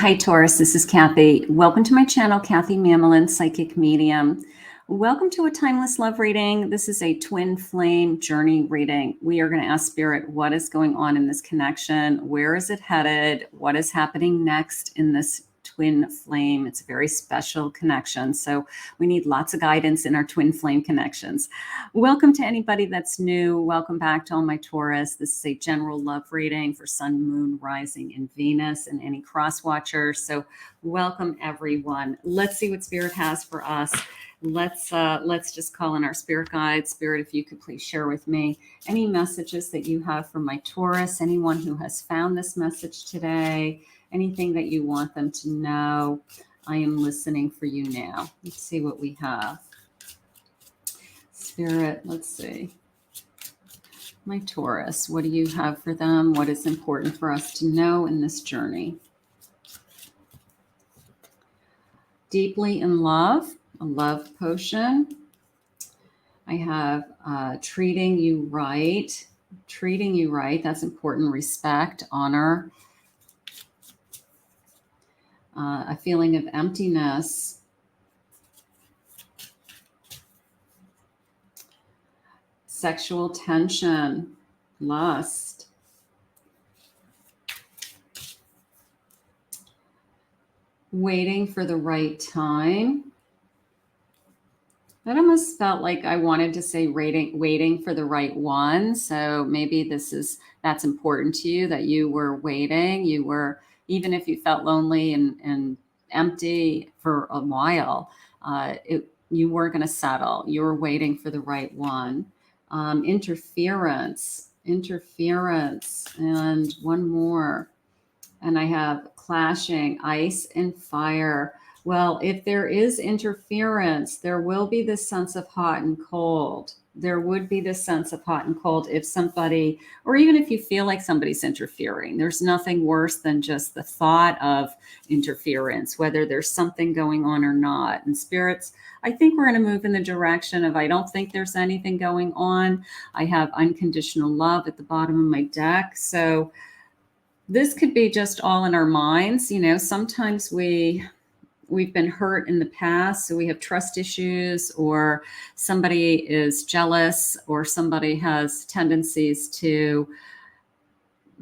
Hi, Taurus. This is Kathy. Welcome to my channel, Kathy Mamolen, Psychic Medium. Welcome to a timeless love reading. This is a twin flame journey reading. We are going to ask Spirit, what is going on in this connection? Where is it headed? What is happening next in this twin flame? It's a very special connection. So we need lots of guidance in our twin flame connections. Welcome to anybody that's new. Welcome back to all my Taurus. This is a general love reading for Sun, Moon, Rising, and Venus, and any cross watchers. So welcome everyone. Let's see what Spirit has for us. Let's just call in our spirit guide. Spirit, if you could please share with me any messages that you have for my Taurus, anyone who has found this message today, anything that you want them to know. I am listening for you now. Let's see what we have. Spirit, let's see. My Taurus, what do you have for them? What is important for us to know in this journey? Deeply in love. A love potion. I have treating you right. Treating you right. That's important. Respect, honor. A feeling of emptiness. Sexual tension. Lust. Waiting for the right time. That almost felt like I wanted to say waiting for the right one. So maybe that's important to you, that you were waiting. You were, even if you felt lonely and empty for a while, you weren't going to settle. You were waiting for the right one. Interference, and one more. And I have clashing, ice and fire. Well, if there is interference, there will be this sense of hot and cold. There would be this sense of hot and cold if somebody, or even if you feel like somebody's interfering. There's nothing worse than just the thought of interference, whether there's something going on or not. And spirits, I think we're going to move in the direction of, I don't think there's anything going on. I have unconditional love at the bottom of my deck. So this could be just all in our minds. You know, sometimes we've been hurt in the past, so we have trust issues, or somebody is jealous, or somebody has tendencies to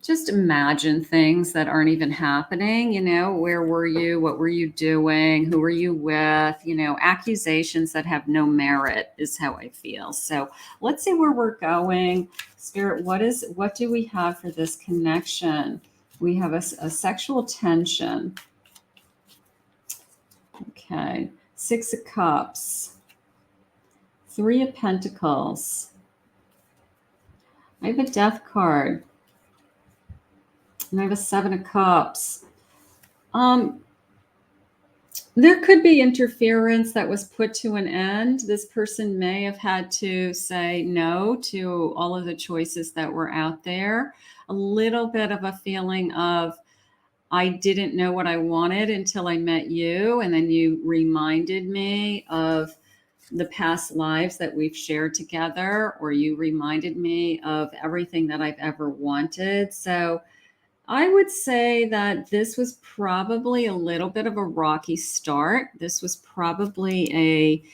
just imagine things that aren't even happening. You know, where were you? What were you doing? Who were you with? You know, accusations that have no merit is how I feel. So let's see where we're going. Spirit, what do we have for this connection? We have a sexual tension. Okay, 6 of Cups, 3 of Pentacles. I have a Death card, and I have a 7 of Cups. There could be interference that was put to an end. This person may have had to say no to all of the choices that were out there. A little bit of a feeling of, I didn't know what I wanted until I met you. And then you reminded me of the past lives that we've shared together, or you reminded me of everything that I've ever wanted. So I would say that this was probably a little bit of a rocky start. This was probably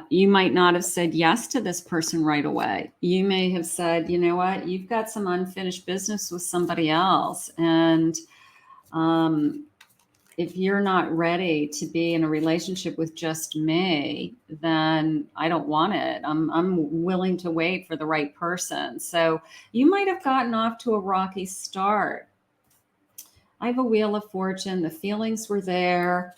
you might not have said yes to this person right away. You may have said, you know what, you've got some unfinished business with somebody else. And if you're not ready to be in a relationship with just me, then I don't want it. I'm willing to wait for the right person. So you might have gotten off to a rocky start. I have a Wheel of Fortune. The feelings were there.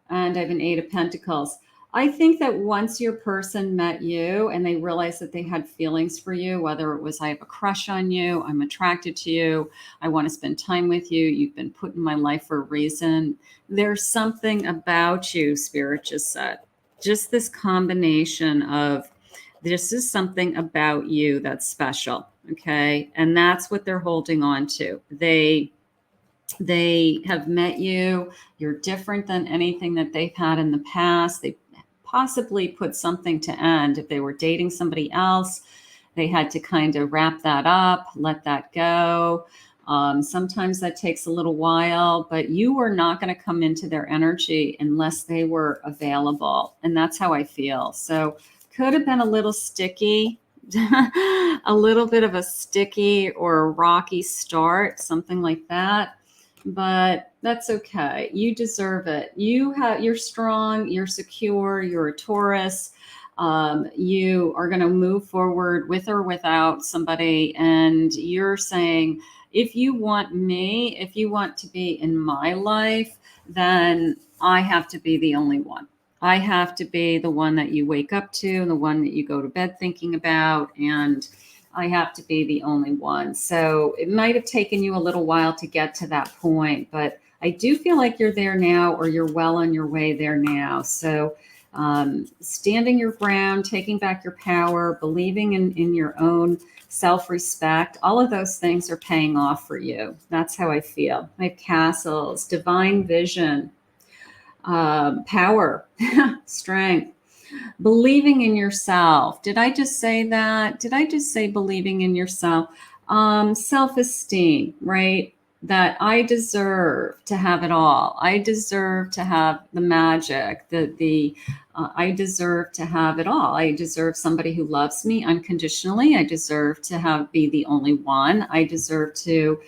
And I have an 8 of Pentacles. I think that once your person met you and they realized that they had feelings for you, whether it was, I have a crush on you, I'm attracted to you, I want to spend time with you, you've been put in my life for a reason. There's something about you, Spirit just said. Just this combination of, this is something about you that's special, okay? And that's what they're holding on to. They have met you. You're different than anything that they've had in the past. They possibly put something to end. If they were dating somebody else, they had to kind of wrap that up, let that go. Sometimes that takes a little while, but you were not going to come into their energy unless they were available. And that's how I feel. So could have been a little sticky, a little bit of a sticky or a rocky start, something like that. But that's okay. You deserve it. You're strong, you're secure, you're a Taurus. You are going to move forward with or without somebody. And you're saying, if you want me, if you want to be in my life, then I have to be the only one. I have to be the one that you wake up to, the one that you go to bed thinking about, and I have to be the only one. So it might have taken you a little while to get to that point, but I do feel like you're there now, or you're well on your way there now. So standing your ground, taking back your power, believing in your own self-respect, all of those things are paying off for you. That's how I feel. I have castles, divine vision, power, strength, believing in yourself. Did I just say that? Did I just say believing in yourself? Self-esteem, right? That I deserve to have it all. I deserve to have the magic, I deserve to have it all. I deserve somebody who loves me unconditionally. I deserve to be the only one. I deserve to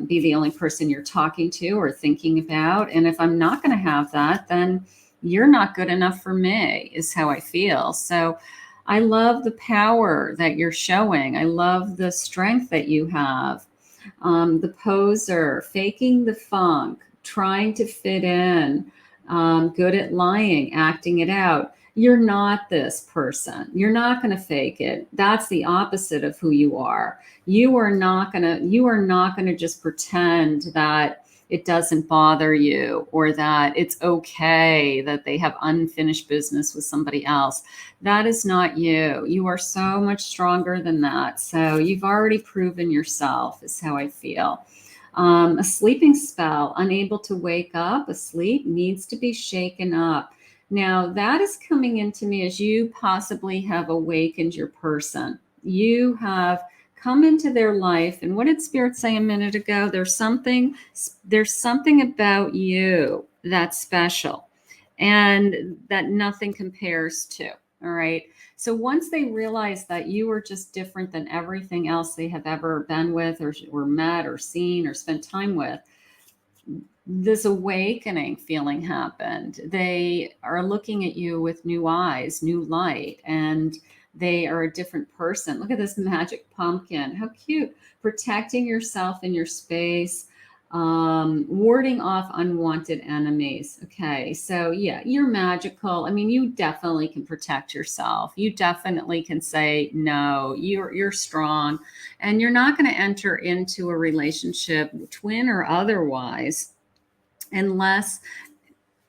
be the only person you're talking to or thinking about. And if I'm not going to have that, then you're not good enough for me, is how I feel. So I love the power that you're showing. I love the strength that you have. The poser, faking the funk, trying to fit in, good at lying, acting it out. You're not this person. You're not going to fake it. That's the opposite of who you are. You are not going to just pretend that it doesn't bother you, or that it's okay that they have unfinished business with somebody else. That is not you. You are so much stronger than that. So you've already proven yourself, is how I feel. A sleeping spell, unable to wake up, asleep, needs to be shaken up. Now that is coming into me as you possibly have awakened your person. You have come into their life. And what did Spirit say a minute ago? There's something about you that's special and that nothing compares to. All right. So once they realize that you are just different than everything else they have ever been with, or met, or seen, or spent time with, this awakening feeling happened. They are looking at you with new eyes, new light, and they are a different person. Look at this magic pumpkin. How cute. Protecting yourself in your space, warding off unwanted enemies. Okay, so yeah, you're magical. I mean, you definitely can protect yourself. You definitely can say no. You're strong, and you're not going to enter into a relationship, twin or otherwise, unless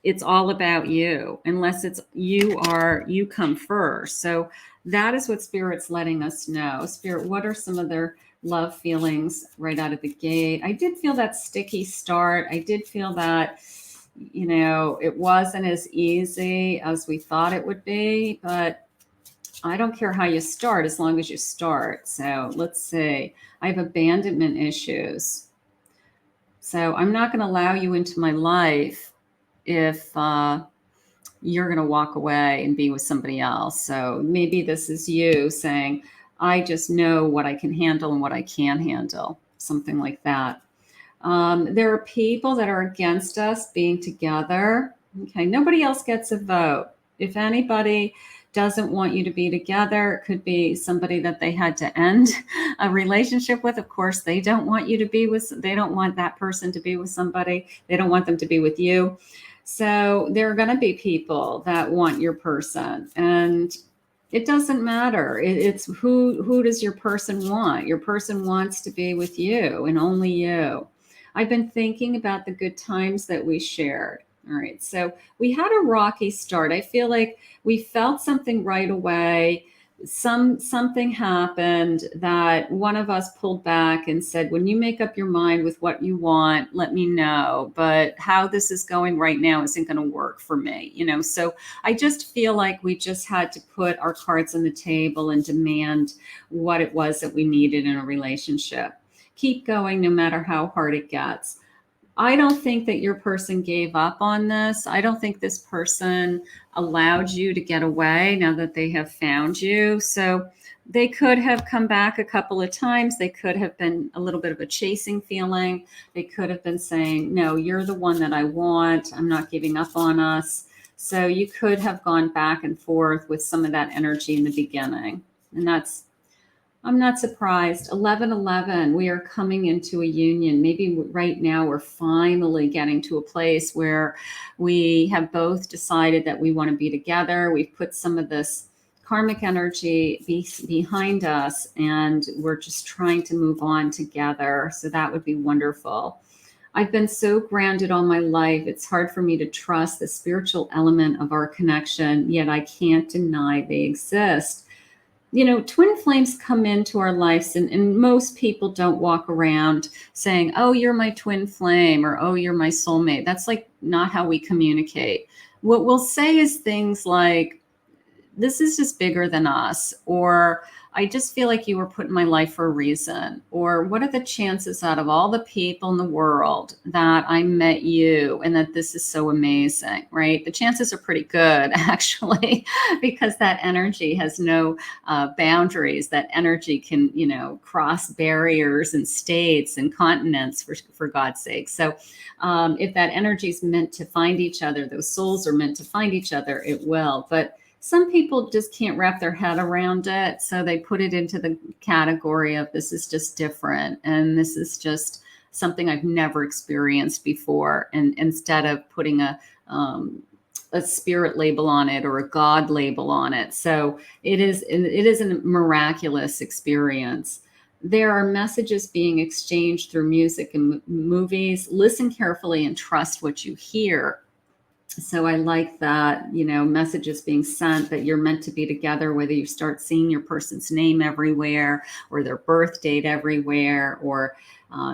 it's all about you, unless it's you come first. So that is what Spirit's letting us know. Spirit, what are some of their love feelings right out of the gate? I did feel that sticky start. I did feel that, it wasn't as easy as we thought it would be, but I don't care how you start as long as you start. So let's see. I have abandonment issues. So I'm not going to allow you into my life if you're going to walk away and be with somebody else. So maybe this is you saying, I just know what I can handle and what I can't handle, something like that. There are people that are against us being together. Okay, nobody else gets a vote. If anybody doesn't want you to be together, it could be somebody that they had to end a relationship with. Of course, they don't want you to be with, they don't want that person to be with somebody. They don't want them to be with you. So there are going to be people that want your person, and it doesn't matter. It's who does your person want? Your person wants to be with you and only you. I've been thinking about the good times that we shared. All right. So we had a rocky start. I feel like we felt something right away. Something happened that one of us pulled back and said, when you make up your mind with what you want, let me know. But how this is going right now isn't going to work for me. So I just feel like we just had to put our cards on the table and demand what it was that we needed in a relationship. keep going no matter how hard it gets. I don't think that your person gave up on this. I don't think this person allowed you to get away now that they have found you. So they could have come back a couple of times. They could have been a little bit of a chasing feeling. They could have been saying, no, you're the one that I want. I'm not giving up on us. So you could have gone back and forth with some of that energy in the beginning. And I'm not surprised. 1111, we are coming into a union. Maybe right now we're finally getting to a place where we have both decided that we want to be together. We've put some of this karmic energy behind us, and we're just trying to move on together. So that would be wonderful. I've been so grounded all my life. It's hard for me to trust the spiritual element of our connection, yet I can't deny they exist. Twin flames come into our lives, and most people don't walk around saying, oh, you're my twin flame, or oh, you're my soulmate. That's like not how we communicate. What we'll say is things like, this is just bigger than us, or I just feel like you were put in my life for a reason, or what are the chances out of all the people in the world that I met you and that this is so amazing, right? The chances are pretty good, actually, because that energy has no boundaries. That energy can, cross barriers and states and continents, for God's sake. So if that energy is meant to find each other, those souls are meant to find each other, it will. But some people just can't wrap their head around it. So they put it into the category of, this is just different. And this is just something I've never experienced before. And instead of putting a spirit label on it or a God label on it. So it is a miraculous experience. There are messages being exchanged through music and movies. Listen carefully and trust what you hear. So I like that, messages being sent that you're meant to be together, whether you start seeing your person's name everywhere or their birth date everywhere, or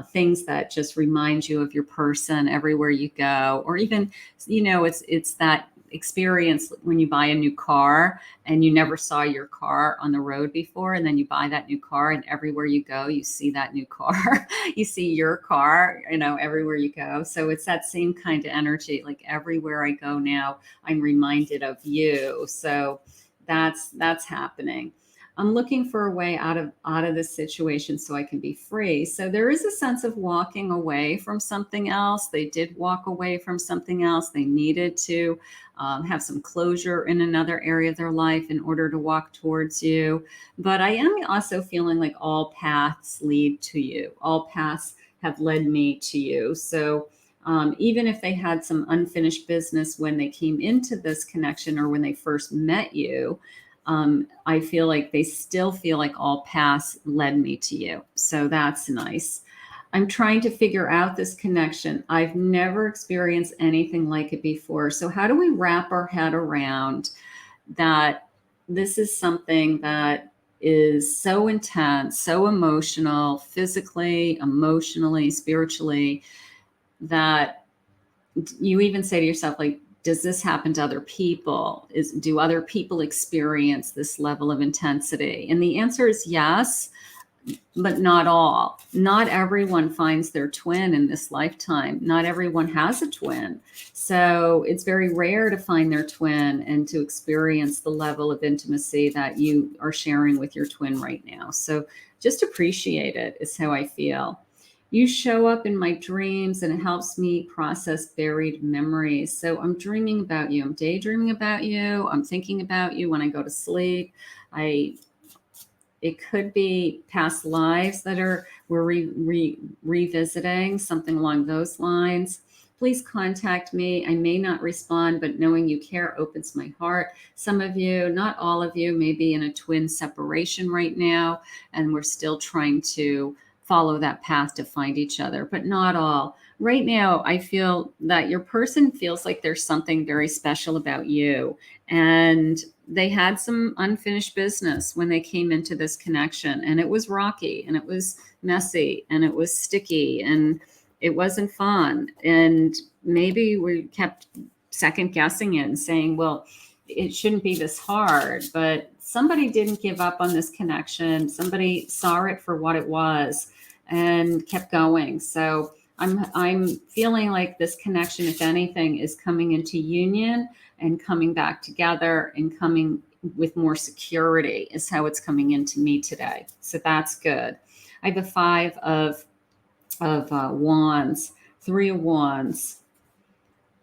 things that just remind you of your person everywhere you go, or even, it's that experience when you buy a new car and you never saw your car on the road before, and then you buy that new car and everywhere you go you see that new car. You see your car everywhere you go. So it's that same kind of energy. Like everywhere I go now, I'm reminded of you. So that's happening. I'm looking for a way out of this situation so I can be free. So there is a sense of walking away from something else. They did walk away from something else. They needed to have some closure in another area of their life in order to walk towards you. But I am also feeling like all paths lead to you. All paths have led me to you. So even if they had some unfinished business when they came into this connection or when they first met you, I feel like they still feel like all paths led me to you. So that's nice. I'm trying to figure out this connection. I've never experienced anything like it before. So how do we wrap our head around that this is something that is so intense, so emotional, physically, emotionally, spiritually, that you even say to yourself, like, does this happen to other people? Do other people experience this level of intensity? And the answer is yes, but not all. Not everyone finds their twin in this lifetime. Not everyone has a twin. So it's very rare to find their twin and to experience the level of intimacy that you are sharing with your twin right now. So just appreciate it is how I feel. You show up in my dreams and it helps me process buried memories. So I'm dreaming about you. I'm daydreaming about you. I'm thinking about you when I go to sleep. It could be past lives that we're revisiting, something along those lines. Please contact me. I may not respond, but knowing you care opens my heart. Some of you, not all of you, may be in a twin separation right now, and we're still trying to follow that path to find each other, but not all. Right now, I feel that your person feels like there's something very special about you, and they had some unfinished business when they came into this connection, and it was rocky, and it was messy, and it was sticky, and it wasn't fun. And maybe we kept second guessing it and saying, well, it shouldn't be this hard, but somebody didn't give up on this connection. Somebody saw it for what it was. and kept going. So I'm feeling like this connection, if anything, is coming into union and coming back together and coming with more security is how it's coming into me today. So that's good. I have a 5 of wands, 3 of wands,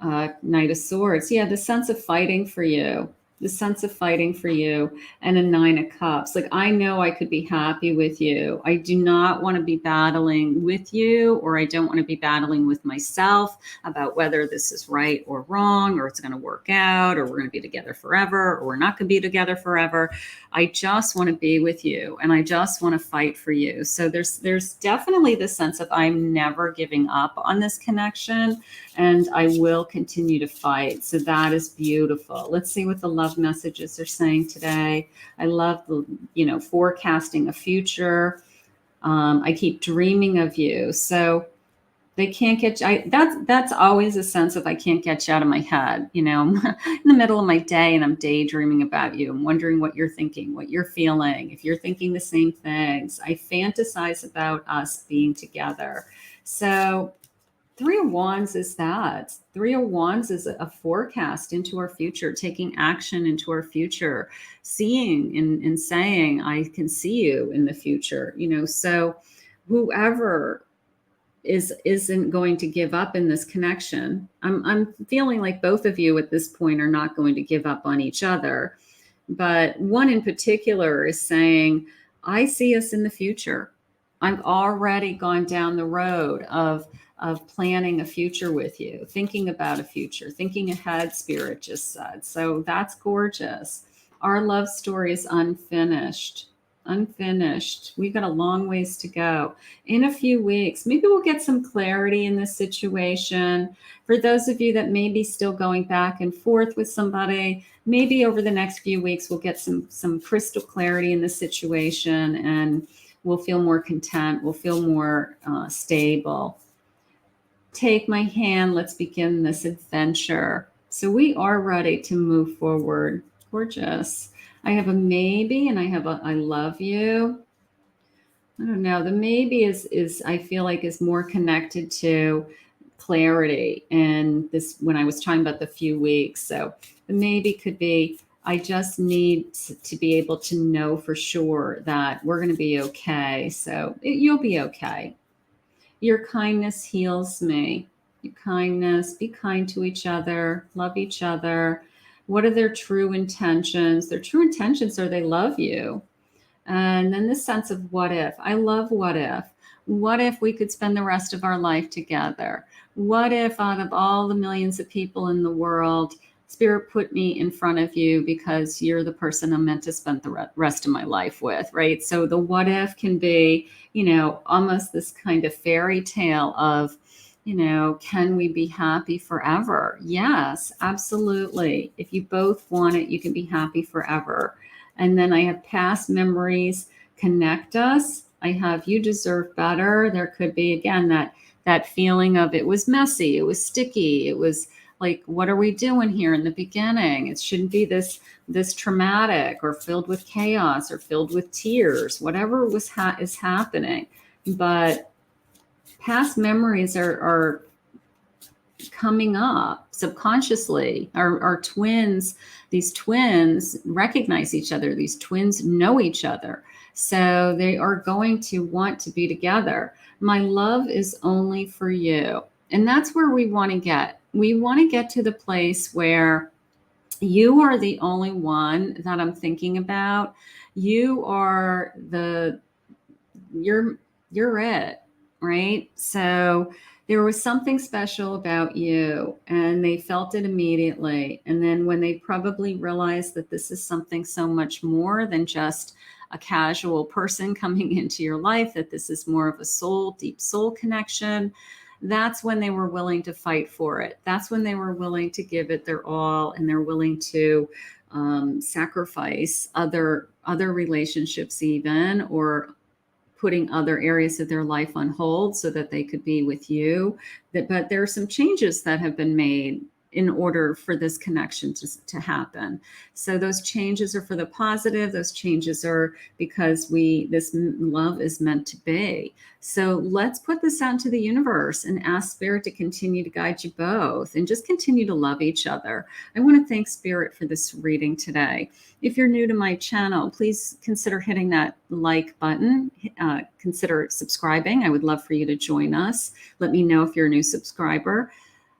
Knight of Swords. Yeah, the sense of fighting for you, the sense of fighting for you, and a 9 of Cups. Like, I know I could be happy with you. I do not want to be battling with you, or I don't want to be battling with myself about whether this is right or wrong, or it's going to work out, or we're going to be together forever, or we're not going to be together forever. I just want to be with you, and I just want to fight for you. So there's definitely this sense of I'm never giving up on this connection, and I will continue to fight. So that is beautiful. Let's see what the love messages are saying today. I love the, forecasting a future. I keep dreaming of you. So they can't get you. That's always a sense of I can't get you out of my head. I'm in the middle of my day and I'm daydreaming about you. I'm wondering what you're thinking, what you're feeling, if you're thinking the same things. I fantasize about us being together. So 3 of Wands is that. 3 of Wands is a forecast into our future, taking action into our future, seeing and saying, I can see you in the future. So whoever isn't going to give up in this connection. I'm feeling like both of you at this point are not going to give up on each other. But one in particular is saying, I see us in the future. I've already gone down the road of planning a future with you, thinking about a future, thinking ahead, Spirit just said. So that's gorgeous. Our love story is unfinished. We've got a long ways to go. In a few weeks, maybe we'll get some clarity in this situation. For those of you that may be still going back and forth with somebody, maybe over the next few weeks, we'll get some crystal clarity in the situation, and we'll feel more content. We'll feel more stable. Take my hand. Let's begin this adventure. So we are ready to move forward. Gorgeous. I have a maybe and I have a I love you. I don't know. The maybe is I feel like is more connected to clarity. And this, when I was talking about the few weeks. So the maybe could be, I just need to be able to know for sure that we're going to be okay. So you'll be okay. Your kindness heals me. Your kindness, be kind to each other, love each other. What are their true intentions? Their true intentions are they love you. And then this sense of what if. I love what if. What if we could spend the rest of our life together? What if out of all the millions of people in the world, Spirit put me in front of you because you're the person I'm meant to spend the rest of my life with, right? So the what if can be, almost this kind of fairy tale of, can we be happy forever? Yes, absolutely. If you both want it, you can be happy forever. And then I have past memories connect us. I have you deserve better. There could be, again, that feeling of it was messy, it was sticky, it was like, what are we doing here in the beginning? It shouldn't be this traumatic or filled with chaos or filled with tears, whatever is happening. But past memories are coming up subconsciously. Our twins, these twins recognize each other. These twins know each other. So they are going to want to be together. My love is only for you. And that's where we want to get. We want to get to the place where you are the only one that I'm thinking about. You are you're it, right? So there was something special about you and they felt it immediately. And then when they probably realized that this is something so much more than just a casual person coming into your life, that this is more of a deep soul connection, that's when they were willing to fight for it. That's when they were willing to give it their all, and they're willing to sacrifice other relationships even, or putting other areas of their life on hold so that they could be with you. But there are some changes that have been made in order for this connection to happen. So those changes are for the positive. Those changes are because this love is meant to be. So let's put this out into the universe and ask Spirit to continue to guide you both and just continue to love each other. I want to thank Spirit for this reading today. If you're new to my channel, please consider hitting that like button. Consider subscribing. I would love for you to join us. Let me know if you're a new subscriber.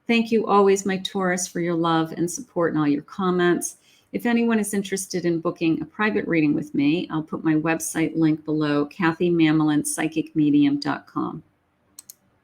Thank you always, my Taurus, for your love and support and all your comments. If anyone is interested in booking a private reading with me, I'll put my website link below, KathyMamolenPsychicMedium.com.